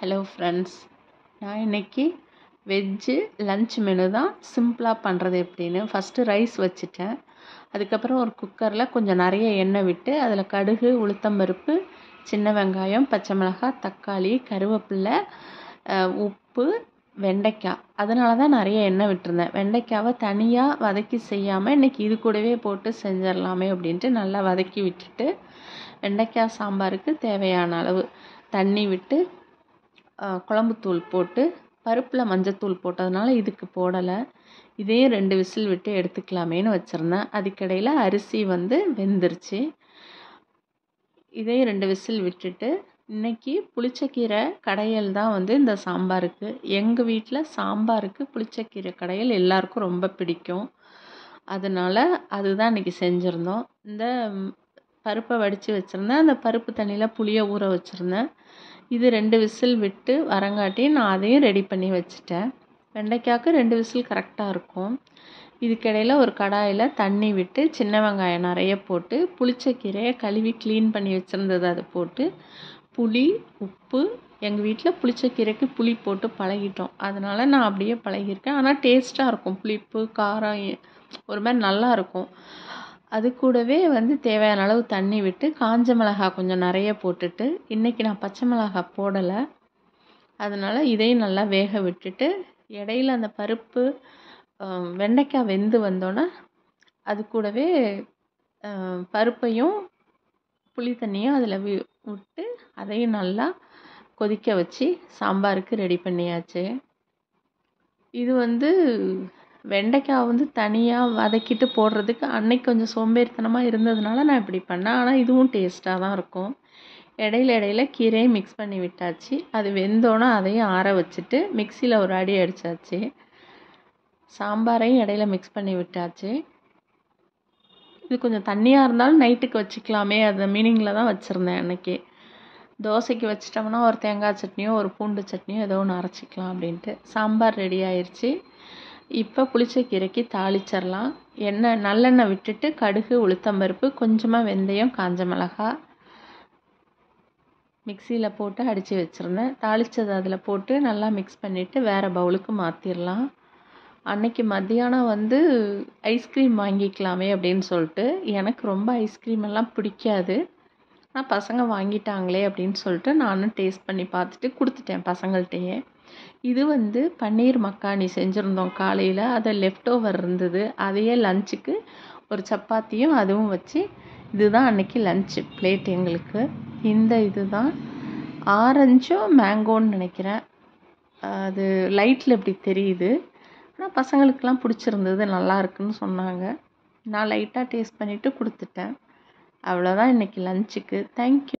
Hello friends, நான் இன்றைக்கி veg lunch menu தான் சிம்பிளாக பண்ணுறது எப்படின்னு. ஃபஸ்ட்டு ரைஸ் வச்சுட்டேன். அதுக்கப்புறம் ஒரு குக்கரில் கொஞ்சம் நிறைய எண்ணெய் விட்டு அதில் கடுகு, உளுத்தம்பருப்பு, சின்ன வெங்காயம், பச்சை மிளகாய், தக்காளி, கருவேப்பிலை, உப்பு, வெண்டைக்காய். அதனால தான் நிறைய எண்ணெய் விட்டுருந்தேன். வெண்டைக்காவை தனியாக வதக்கி செய்யாமல் இன்றைக்கி இது கூடவே போட்டு செஞ்சிடலாமே அப்படின்ட்டு நல்லா வதக்கி விட்டுட்டு, வெண்டைக்காய் சாம்பாருக்கு தேவையான அளவு தண்ணி விட்டு குழம்புத்தூள் போட்டு, பருப்பில் மஞ்சத்தூள் போட்டதுனால இதுக்கு போடலை. இதே 2 விசில் விட்டு எடுத்துக்கலாமேன்னு வச்சுருந்தேன். அதுக்கிடையில் அரிசி வெந்துருச்சு. இதே 2 விசில் விட்டுட்டு, இன்றைக்கி புளிச்சக்கீரை கடையல் தான் இந்த சாம்பாருக்கு. எங்கள் வீட்டில் சாம்பாருக்கு புளிச்சக்கீரை கடையல் எல்லாருக்கும் ரொம்ப பிடிக்கும். அதனால் அதுதான் இன்றைக்கி செஞ்சுருந்தோம். இந்த பருப்பை வடித்து வச்சுருந்தேன். அந்த பருப்பு தண்ணியில் புளியை ஊற வச்சுருந்தேன். இது 2 விசில் விட்டு வரங்காட்டி நான் அதையும் ரெடி பண்ணி வச்சுட்டேன். வெண்டைக்காய்க்கு 2 விசில் கரெக்டாக இருக்கும். இதுக்கிடையில் ஒரு கடாயில் தண்ணி விட்டு சின்ன வெங்காயம் நிறைய போட்டு புளிச்சக்கீரையை கழுவி க்ளீன் பண்ணி வச்சுருந்தது அதை போட்டு, புளி, உப்பு, எங்கள் வீட்டில் புளிச்சக்கீரைக்கு புளி போட்டு பழகிட்டோம். அதனால் நான் அப்படியே பழகியிருக்கேன். ஆனால் டேஸ்ட்டாக இருக்கும். புளிப்பு, காரம் ஒரு மாதிரி நல்லாயிருக்கும். அது கூடவே தேவையான அளவு தண்ணி விட்டு காஞ்ச மிளகாய் கொஞ்சம் நிறைய போட்டுட்டு, இன்றைக்கி நான் பச்சை மிளகாய் போடலை. அதனால் இதையும் நல்லா வேக விட்டுட்டு, இடையில அந்த பருப்பு வெண்டைக்காய் வெந்து வந்தோன்னே அது கூடவே பருப்பையும் புளி தண்ணியும் அதில் விட்டு அதையும் நல்லா கொதிக்க வச்சு சாம்பாருக்கு ரெடி பண்ணியாச்சு. இது வெண்டைக்காய் தனியாக வதக்கிட்டு போடுறதுக்கு அன்னைக்கு கொஞ்சம் சோம்பேறித்தனமாக இருந்ததுனால நான் இப்படி பண்ணேன். ஆனால் இதுவும் டேஸ்ட்டாக தான் இருக்கும். இடையில கீரையும் மிக்ஸ் பண்ணி விட்டாச்சு. அது வெந்தோன்னே அதையும் ஆற வச்சுட்டு மிக்சியில் ஒரு அடி அடித்தாச்சு. சாம்பாரையும் இடையில மிக்ஸ் பண்ணி விட்டாச்சு. இது கொஞ்சம் தண்ணியாக இருந்தாலும் நைட்டுக்கு வச்சுக்கலாமே, அந்த மீனிங்கில் தான் வச்சுருந்தேன் அன்றைக்கி. தோசைக்கு வச்சிட்டோம்னா ஒரு தேங்காய் சட்னியோ ஒரு பூண்டு சட்னியோ ஏதோ ஒன்று அரைச்சிக்கலாம் அப்படின்ட்டு. சாம்பார் ரெடி ஆயிடுச்சு. இப்போ புளிச்சக்கீரைக்கு தாளிச்சிடலாம். நல்லெண்ணெய் விட்டுட்டு கடுகு, உளுத்தம்பருப்பு, கொஞ்சமாக வெந்தயம், காஞ்ச மிளகாய் மிக்சியில் போட்டு அடித்து வச்சுருந்தேன். தாளித்தது அதில் போட்டு நல்லா மிக்ஸ் பண்ணிவிட்டு வேறு பவுலுக்கு மாற்றிடலாம். அன்னைக்கு மத்தியானம் ஐஸ்கிரீம் வாங்கிக்கலாமே அப்படின்னு சொல்லிட்டு, எனக்கு ரொம்ப ஐஸ்கிரீம் எல்லாம் பிடிக்காது. ஆனால் பசங்க வாங்கிட்டாங்களே அப்படின்னு சொல்லிட்டு நானும் டேஸ்ட் பண்ணி பார்த்துட்டு கொடுத்துட்டேன் பசங்கள்கிட்டயே. இது பன்னீர் மக்கானி செஞ்சுருந்தோம் காலையில். அதை லெஃப்ட் ஓவர் இருந்தது. அதையே லஞ்சுக்கு ஒரு சப்பாத்தியும் அதுவும் வச்சு, இதுதான் அன்றைக்கி லன்ச்சு பிளேட் எங்களுக்கு. இதுதான் ஆரஞ்சோ மேங்கோன்னு நினைக்கிறேன். அது லைட்டில் இப்படி தெரியுது. ஆனால் பசங்களுக்கெல்லாம் பிடிச்சிருந்தது, நல்லா இருக்குன்னு சொன்னாங்க. நான் லைட்டாக டேஸ்ட் பண்ணிவிட்டு கொடுத்துட்டேன். அவ்வளோதான் இன்றைக்கி லன்ச்சுக்கு. தேங்க்யூ.